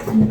Boys,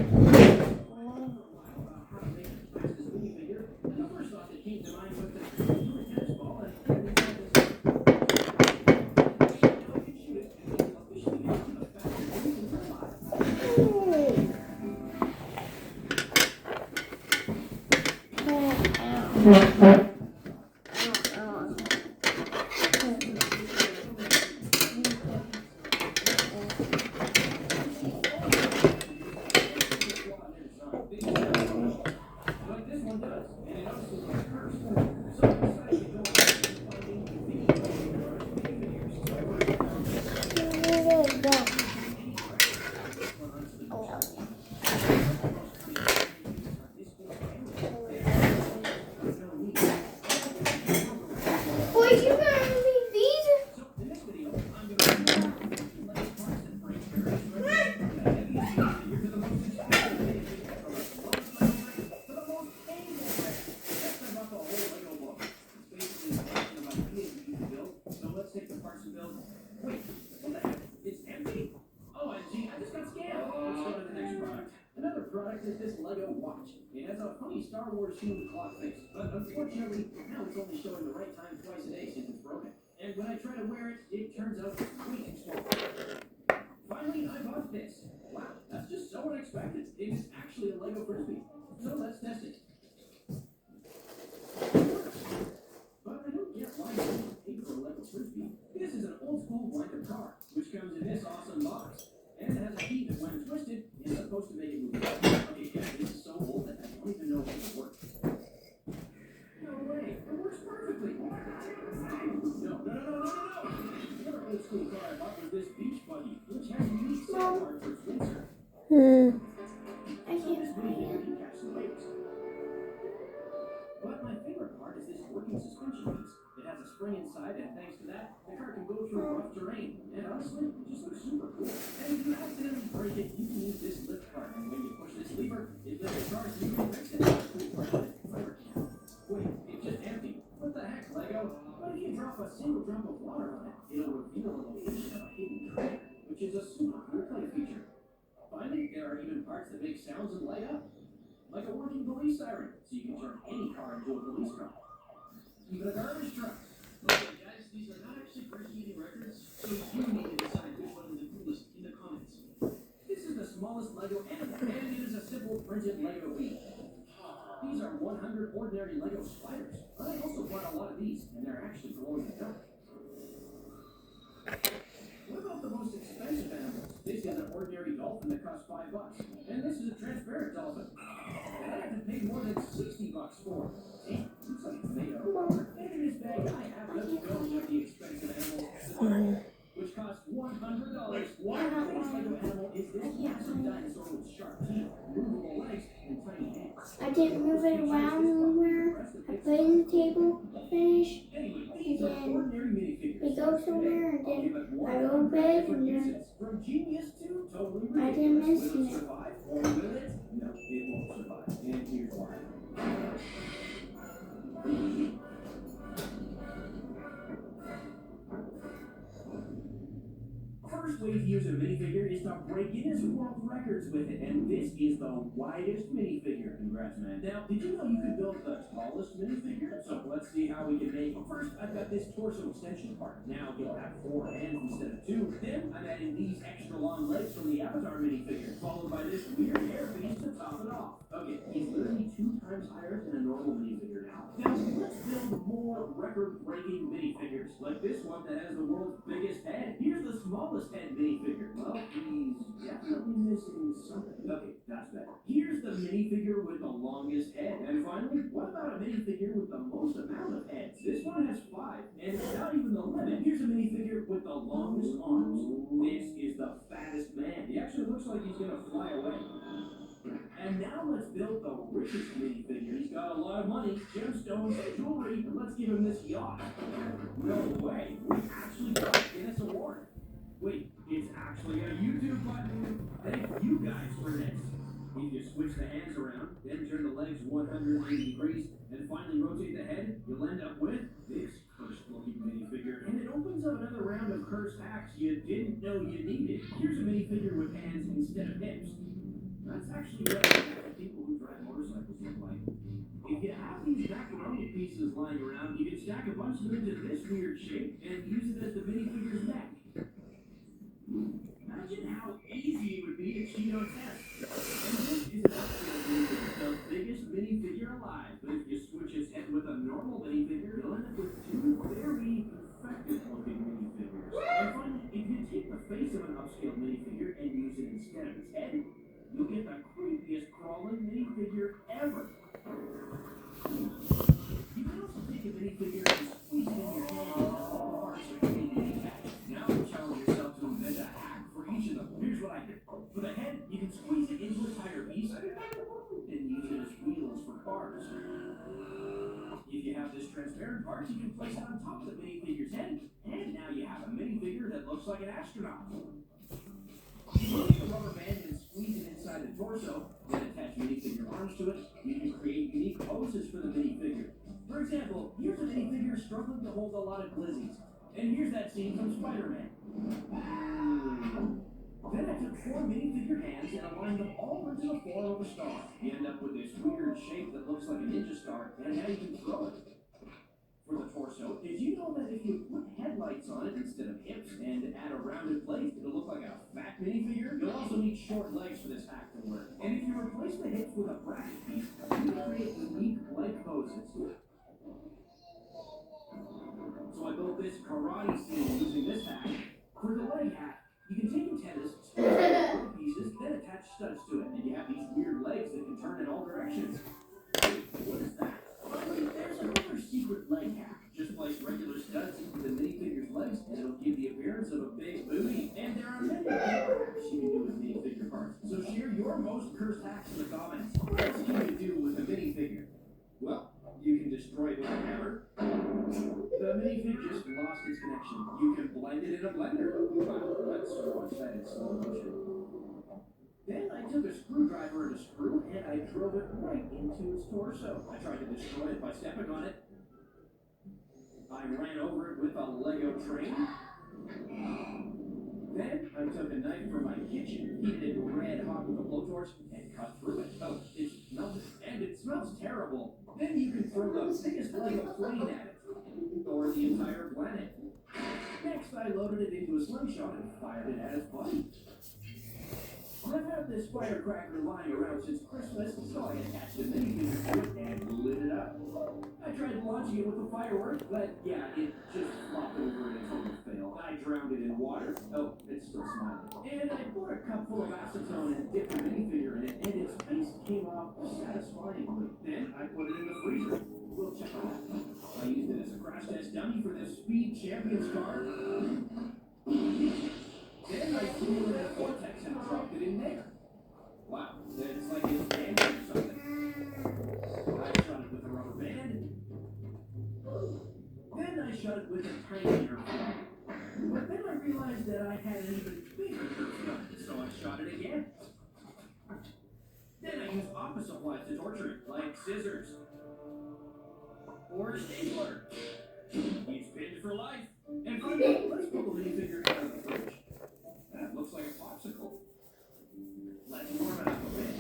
you gonna leave these? Another product is this Lego watch. It has a funny Star Wars themed clock face, but unfortunately, now it's only showing the right time twice a day since it's broken. And when I try to wear it, it turns out it's way too small. Finally, I bought this. Wow, that's just so unexpected. It is actually a Lego Frisbee. So let's test it. But I don't get why you paid for a Lego Frisbee. This is an old school wind-up car, which comes in this awesome box. And it has a key that, when twisted, is supposed to make it move. Okay, yeah, this is so old that I don't even know if it works. No way, it works perfectly. No. The other old school car I bought was this beach buggy, which has a unique sound card for its windsor. I can't find it. But my favorite part is this working suspension piece. It has a spring inside, and thanks to that, the car can go through rough terrain. And honestly, it just looks super cool. And if you accidentally break it, you can use this lift cart. And when you push this lever, it lifts the car so you can fix it. That's the cool part of it. Wait, it's just empty. What the heck, Lego? What if you drop a single drop of water on it? It'll reveal the location of a hidden treasure, which is a super cool play feature. Finally, there are even parts that make sounds and light up. Like a working police siren, so you can turn any car into a police car. Even a garbage truck. Okay, guys, these are not actually breaking records, so you need to decide which one is the coolest in the comments. This is the smallest Lego ever, and it is a simple printed Lego beat. These are 100 ordinary Lego spiders. I also bought a lot of these, and they're actually glowing in the dark. What about the most expensive animals? This is an ordinary dolphin that costs $5, and this is a transparent dolphin. And I have to pay more than $60 for. Damn, looks like it's made of. And in this bag, I have the film of the expensive animal, which costs $100. One of these Lego animal is this massive dinosaur with sharp teeth, movable legs, and tiny hands. I didn't move it around anywhere. I put it in the table, finish, and then we go somewhere, and then I go to bed, and then I didn't miss it. No, it won't survive. And here's why. First way to use a minifigure is to break Guinness World Records with it, and this is the widest minifigure. Congrats, man. Now, did you know you could build the tallest minifigure? So let's see how we can make it. First, I've got this torso extension part. Now you'll have 4 hands instead of 2. Then I'm adding these extra long legs from the Avatar minifigure, followed by this weird hair piece to top it off. Okay, he's literally 2 times higher than a normal minifigure now. Now, let's build more record-breaking minifigures, like this one that has the world's biggest head. Here's the smallest head minifigure. Well, he's definitely missing something. Okay, that's better. Here's the minifigure with the longest head. And finally, what about a minifigure with the most amount of heads? This one has 5, and it's not even the limit. Here's a minifigure with the longest arms. This is the fattest man. He actually looks like he's gonna fly away. And now let's build the richest minifigure. He's got a lot of money, gemstones, jewelry, and let's give him this yacht. No way, we actually got a Guinness Award. Wait, it's actually a YouTube button. Thank you guys for this. If you switch the hands around, then turn the legs 180 degrees, and finally rotate the head, you'll end up with this cursed-looking minifigure. And it opens up another round of cursed hacks you didn't know you needed. Here's a minifigure with hands instead of hips. That's actually what people who drive motorcycles look like. If you have these macaroni pieces lying around, you can stack a bunch of them into this weird shape and use it as the minifigure's neck. Imagine how easy it would be to cheat on tests. And this is an upscale minifigure, the biggest minifigure alive. But if you switch its head with a normal minifigure, you'll end up with two very effective-looking minifigures. And finally, if you take the face of an upscale minifigure and use it instead of its head, you'll get the creepiest crawling minifigure ever. You can also take a minifigure and squeeze it in your hand and all the parts are candy attached. Now challenge yourself to invent a hack for each of them. Here's what I did. For the head, you can squeeze it into a tire piece and use it as wheels for cars. If you have this transparent part, you can place it on top of the minifigure's head, and now you have a minifigure that looks like an astronaut. If you take a rubber band and squeeze it inside the torso, then attach minifigure arms to it, you can create unique poses for the minifigure. For example, here's a minifigure struggling to hold a lot of glizzies. And here's that scene from Spider-Man. Then I took 4 minifigure hands and aligned them all into the form of a star. You end up with this weird shape that looks like a ninja star, and now you can throw it. For the torso, did you know that if you put headlights on it instead of hips and add a rounded plate, it'll look like a fat minifigure? You'll also need short legs for this hack to work. And if you replace the hips with a bracket piece, you can create unique leg poses. So I built this karate scene using this hack. For the leg hack, you can take antennas, split it into pieces, then attach studs to it, and you have these weird legs that can turn in all directions. What is that? Finally, there's another secret leg hack. Just place regular studs into the minifigure's legs, and it'll give the appearance of a big booty. And there are many other hacks you can do with minifigure parts. So share your most cursed hacks in the comments. What else can you do with a minifigure? Well, you can destroy it with a hammer. The minifig just lost its connection. You can blend it in a blender. Wow, let's watch that in slow motion. Then I took a screwdriver and a screw and I drove it right into its torso. I tried to destroy it by stepping on it. I ran over it with a Lego train. Then I took a knife from my kitchen, heated it red hot with a blowtorch, and cut through it. Oh, it's melted, and it smells terrible. Then you can throw the biggest Lego plane at it, or the entire planet. Next, I loaded it into a slingshot and fired it at its buddy. I've had this firecracker lying around since Christmas, so I attached a minifigure to it and lit it up. I tried launching it with a firework, but yeah, it just flopped over in a total fail. I drowned it in water. Oh, it's still smiling. And I poured a cup full of acetone and dipped the minifigure in it, and its face came off satisfyingly. Then I put it in the freezer. We'll check on that. I used it as a crash test dummy for this Speed Champions car. Then I threw it in a vortex and dropped it in there. Wow, it's like it's dancing or something. I shot it with a rubber band. Then I shot it with a tiny Nerf gun. But then I realized that I had an even bigger Nerf gun, so I shot it again. Then I used office supplies to torture it, like scissors. Or a stapler. He's pinned for life. And finally, let's pull the minifigure out of the fridge. That looks like a popsicle. Let's warm it up a bit.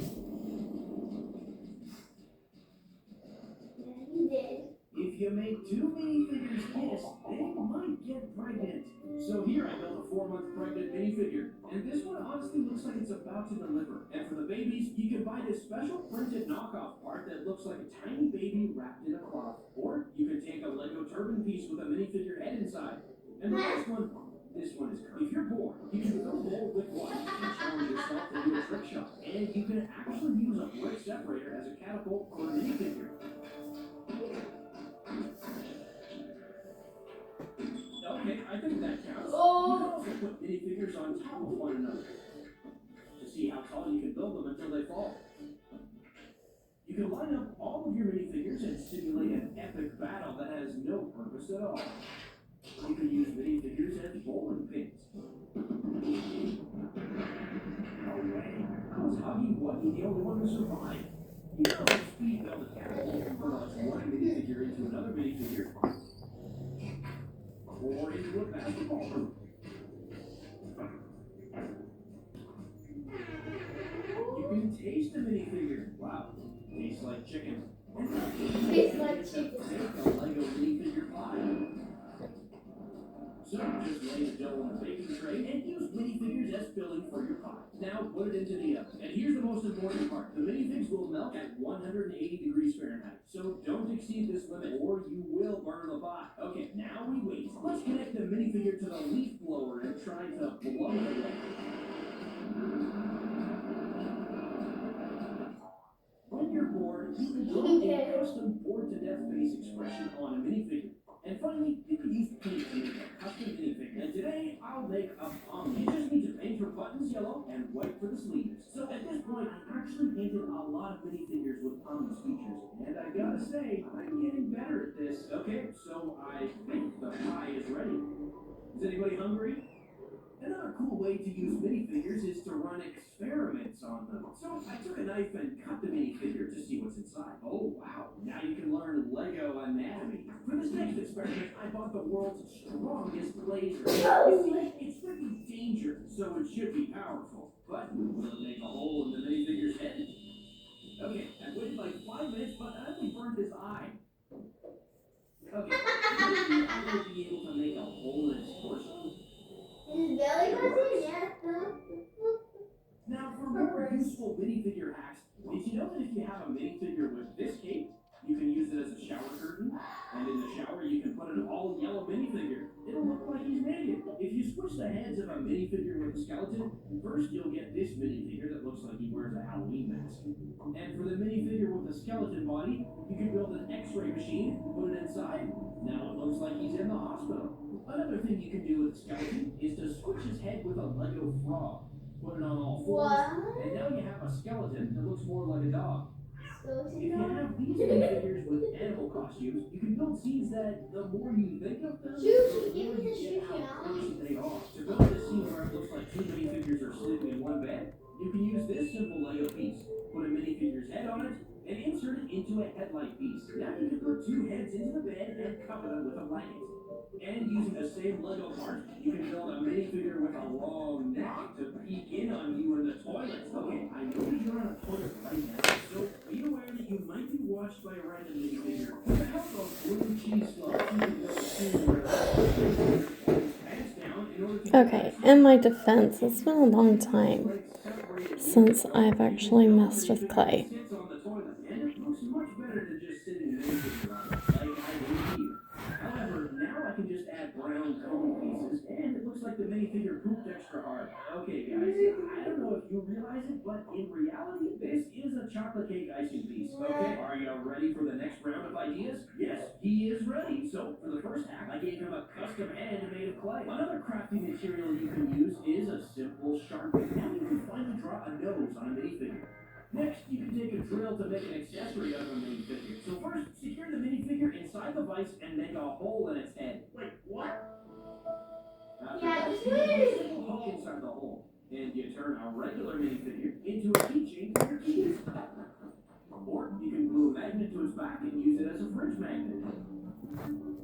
If you make too many figures kiss, they might get pregnant. So here I built a 4-month pregnant minifigure. And this one honestly looks like it's about to deliver. And for the babies, you can buy this special printed knockoff part that looks like a tiny baby wrapped in a cloth. Or you can take a Lego turban piece with a minifigure head inside. And the last one, this one is curved. If you're bored, you can fill the hole with water and challenge yourself to do a trick shot. And you can actually use a brick separator as a catapult for a minifigure. Okay, I think that counts. You can also put minifigures on top of one another to see how tall you can build them until they fall. You can line up all of your minifigures and simulate an epic battle that has no purpose at all. You can use minifigures as bowling pins. No way. How's Huggy Wuggy the only one who survived? You know how Speed built a catapult from one minifigure into another minifigure, or into a basketball hoop. You can you taste a minifigure. Wow, tastes like chicken. And Tastes like chicken. make a Lego minifigure pie. So just lay the dough on the baking tray and use minifigures as filling for your pie. Now put it into the oven. And here's the most important part. The minifigs will melt at 180 degrees Fahrenheit. So don't exceed this limit or you will burn the pie. Okay, now we wait. Let's connect the minifigure to the leaf blower and try to blow it away. When you're bored, you can draw a custom bored-to-death face expression on a minifigure. And finally, you can use paint to make a custom minifigure. And today, I'll make a palm. You just need to paint your buttons yellow and white for the sleeves. So at this point, I actually painted a lot of minifigures with Pommy's features. And I gotta say, I'm getting better at this. Okay, so I think the pie is ready. Is anybody hungry? Another cool way to use minifigures is to run experiments on them. So I took a knife and cut the minifigure to see what's inside. Oh wow, now you can learn Lego anatomy. For this next experiment, I bought the world's strongest laser. You see, it's really dangerous, so it should be powerful. But we'll make a hole in the minifigure's head. Okay, I waited like 5 minutes, but I only burned his eye. Okay, maybe I will be able to make a hole in his torso. His belly button? Yeah. Now, for more useful minifigure hacks, did you know that if you have a minifigure with this cape, you can use it as a shower curtain? And in the shower, you can put an all-yellow minifigure. It'll look like he's naked. If you switch the heads of a minifigure with a skeleton, first you'll get this minifigure that looks like he wears a Halloween mask. And for the minifigure with the skeleton body, you can build an X-ray machine, put it inside. Now it looks like he's in the hospital. Another thing you can do with a skeleton is to switch his head with a Lego frog. Put it on all fours, and now you have a skeleton that looks more like a dog. If you have these minifigures with animal costumes, you can build scenes that the more you think of them, Sushi, the give more me the you get sushi. how crazy they are. To build this scene where it looks like two minifigures are sleeping in one bed, you can use this simple Lego piece. Put a minifigure's head on it, and insert it into a headlight piece. Now you can put two heads into the bed and cover them with a blanket. And using the same Lego part, you can build a minifigure with a long neck to peek in on you in the toilet. Okay, I know that you're on a toilet right now, so be aware that you might be watched by a random minifigure. With the help of blue cheese slugs, you can build a scene where pants down in order to Okay, in my defense, it's been a long time since I've actually messed with clay. sits on the toilet, and it looks much better than just sitting in minifigure on it, like I do here. However, now I can just add brown cone pieces, and it looks like the minifigure pooped extra hard. Okay, guys, I don't know if you realize it, but in reality, this is a chocolate cake icing piece. Okay, are you ready for the next round of ideas? Yes, he is ready. So, for the first hack, I gave him a custom hand made of clay. Another crafty material you can use is a simple Sharpie. Now you can finally draw a nose on a minifigure. Next, you can take a drill to make an accessory out of a minifigure. So first, secure the minifigure inside the vise and make a hole in its head. Wait, what? After that, you put a simple hook inside the hole, and you turn a regular minifigure into a keychain for your keys. Or you can glue a magnet to its back and use it as a fridge magnet.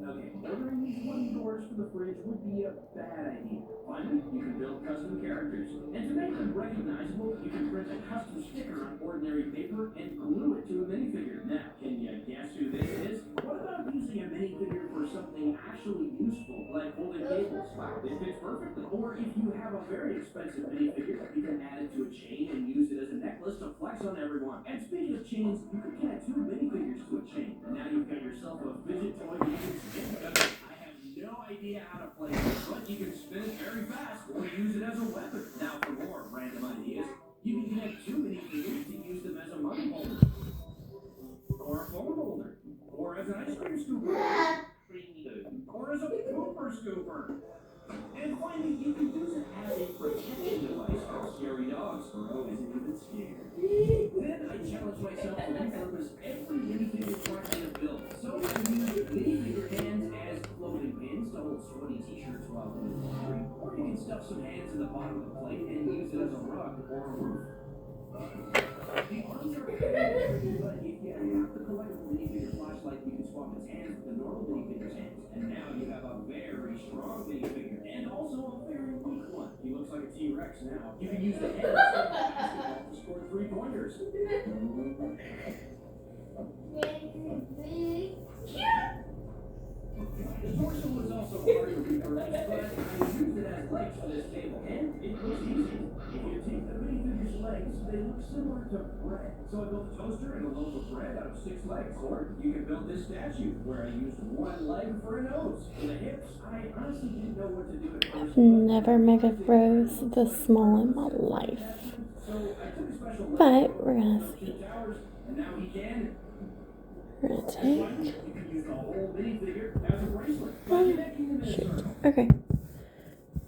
Okay, ordering these wooden doors for the fridge would be a bad idea. Finally, you can build custom characters. And to make them recognizable, you can print a custom sticker on ordinary paper and glue it to a minifigure. Now, can you guess who this is? What about using a minifigure for something actually useful, like holding cables? Wow, it fits perfectly. Or if you have a very expensive minifigure, you can add it to a chain and use it as a necklace to flex on everyone. And speaking of chains, you can connect two minifigures to a chain. And now you've got yourself a fidget toy you can spin. I have no idea how to play it, but you can spin it very fast or use it as a weapon. Now for more random ideas, you can connect two minifigures to use them as a money holder, or a phone holder, or as an ice cream scooper, or as a pooper scooper. And finally, you can use it as a protection device for scary dogs. Bro isn't even scared. Then I challenge myself to repurpose every minifigure part I have built. So I use minifigure hands as clothing pins to hold sweaty t-shirts while doing laundry. Or you can stuff some hands in the bottom of the plate and use it as a rug or a roof. The arms are kind of tricky, but if you have the collectible minifigure flashlight, you can swap its hands with the normal minifigure's hands. And now you have a very strong minifigure, and also a very weak one. He looks like a T-Rex now. You can use the head instead of a basketball to score 3 points. figures. The torso was also hard to reproduce, but I used it as legs for this table, and it looks easy. If you take the minifigure's legs, they look similar to bread. So I built a toaster and a loaf of bread out of 6 legs. Or you can build this statue, where I used 1 leg for a nose. For the hips, I honestly didn't know what to do at first. Never made a rose this small in my life. But we're gonna see. We're gonna take. Oh, shoot. Okay.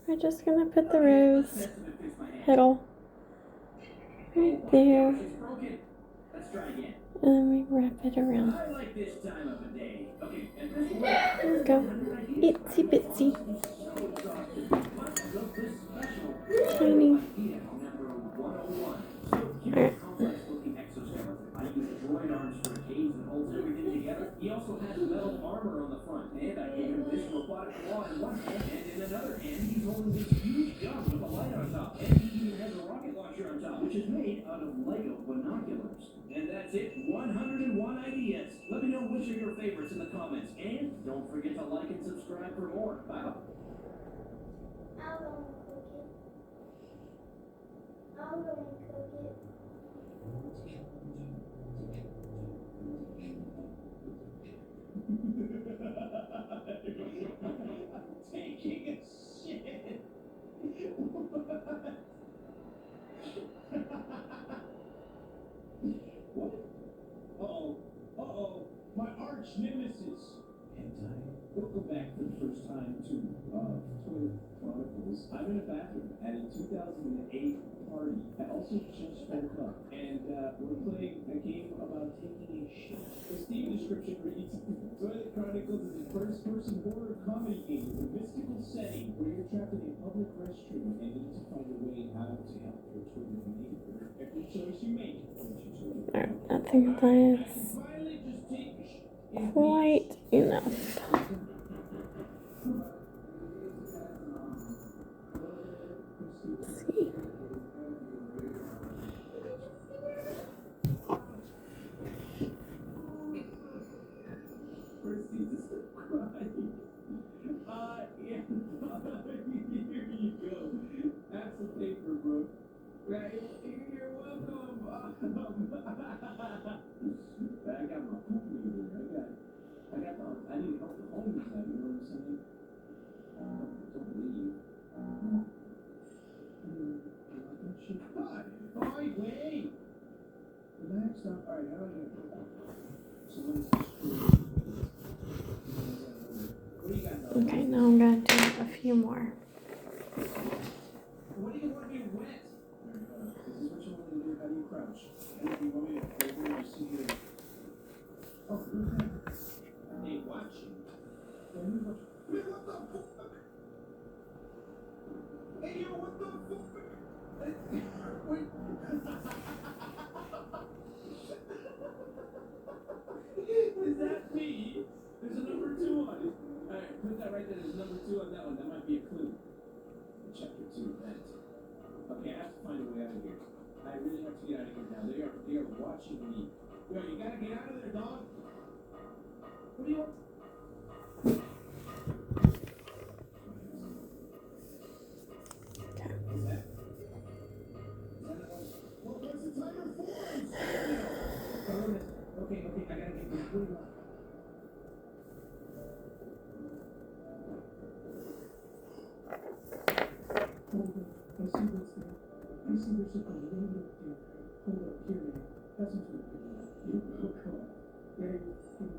We're just gonna put the rose petal right there. And then we wrap it around. There we go. Itsy bitsy. Tiny. Alright. He also has metal armor on the front, and I gave him this robotic claw in one hand, and in another hand, he's holding this huge gun with a light on top, and he even has a rocket launcher on top, which is made out of Lego binoculars. And that's it, 101 ideas. Let me know which are your favorites in the comments, and don't forget to like and subscribe for more. Bye. I'll go and cook it. I'll go and cook it. Taking a shit. What? Uh-oh. My arch nemesis. Welcome back for the first time to Toilet Chronicles. I'm in a bathroom at a 2008 party. I also just woke up, and we're playing a game about taking a shit. The Steam description reads, Toilet Chronicles is a first-person horror comedy game with a mystical setting where you're trapped in a public restroom and need to find a way out to help your toilet neighbor. Every choice you make. Alright, I think that is quite enough. Let's see. Yeah. Here you go. Have some paper, bro. Right, you're welcome. I got my poop reader. I need to help the homies out, you know what I'm saying? Don't leave. Hi. Oh, wait. Relax now. Alright, how do I get it? So what is this? What do you got now? Okay, now I'm gonna do a few more. What do you want me wet? This is what you want me to do. How do you crouch? Do you want me to go over and see you? Oh, who's that? Hey, watching. Who's watching? Hey, what the fuck? Hey, yo, what the fuck? Wait. Is that me? There's a number 2 on it. Alright, put that right there. There's number 2 on that one. That might be a clue. Chapter 2 event. Okay, I have to find a way out of here. I really have to get out of here now. They are watching me. Yo, you gotta get out of there, dog. What do you want? Is that? Well, what's the timer for? Okay, I gotta get this. What do you want? I see what's there. I see there's a balloon up there. Hold up, here, man. That's what you're doing. You're welcome. You're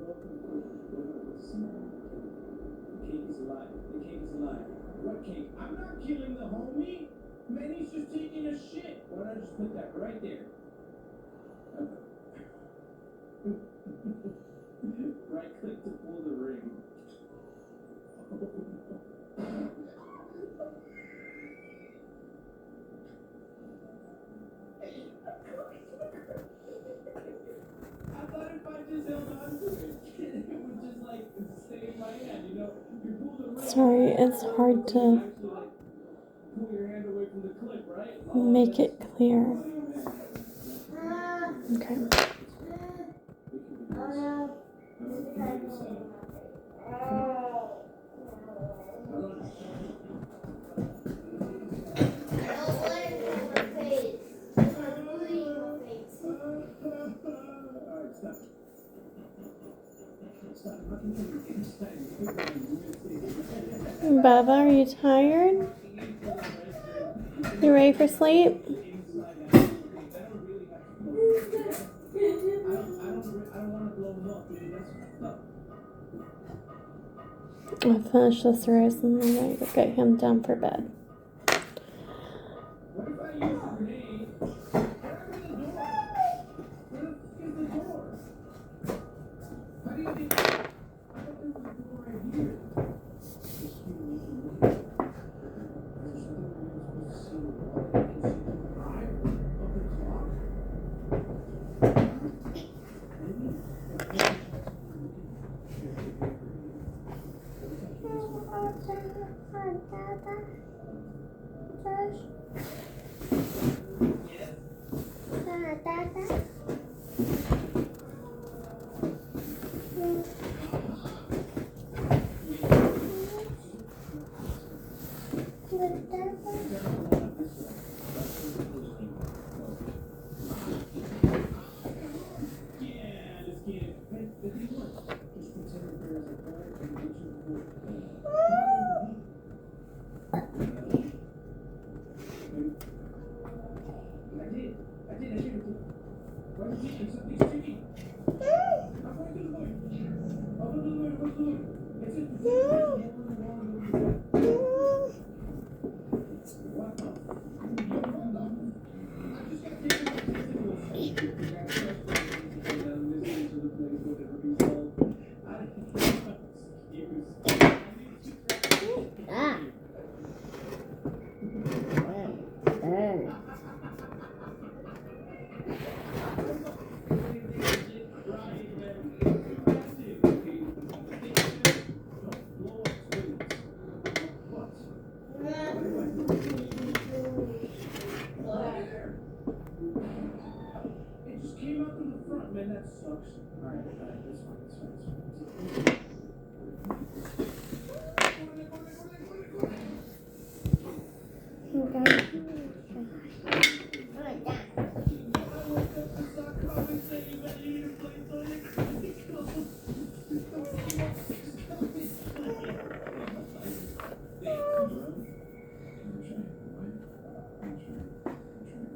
welcome. Let's see. The cake is alive. The cake is alive. What cake? I'm not killing the homie. Man, he's just taking a shit. Why don't I just put that right there? Right click to pull the ring. I thought if I just held on to it, it would just like stay in my hand, you know? You pull the ring. Sorry, it's hard to Actually, like, pull your hand away from the clip, right? make it clear. Ah. Okay. Bubba, are you tired? You ready for sleep? I'll finish this rose and then I'm gonna get him down for bed.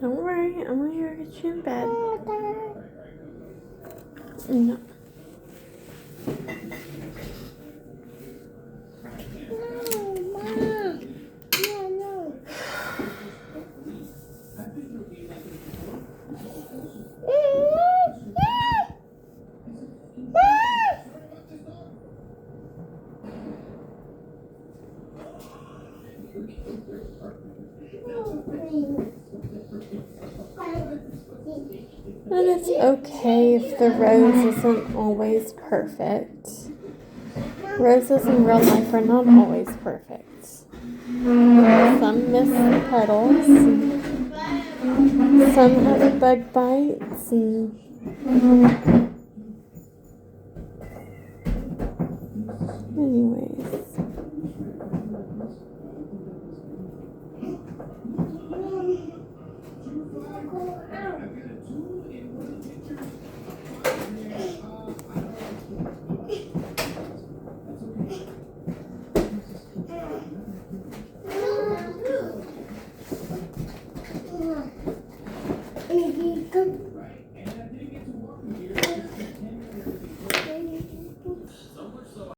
Don't worry, I'm gonna go get you in bed. No. And it's okay if the rose isn't always perfect. Roses in real life are not always perfect. Some miss petals, some have bug bites, and anyways.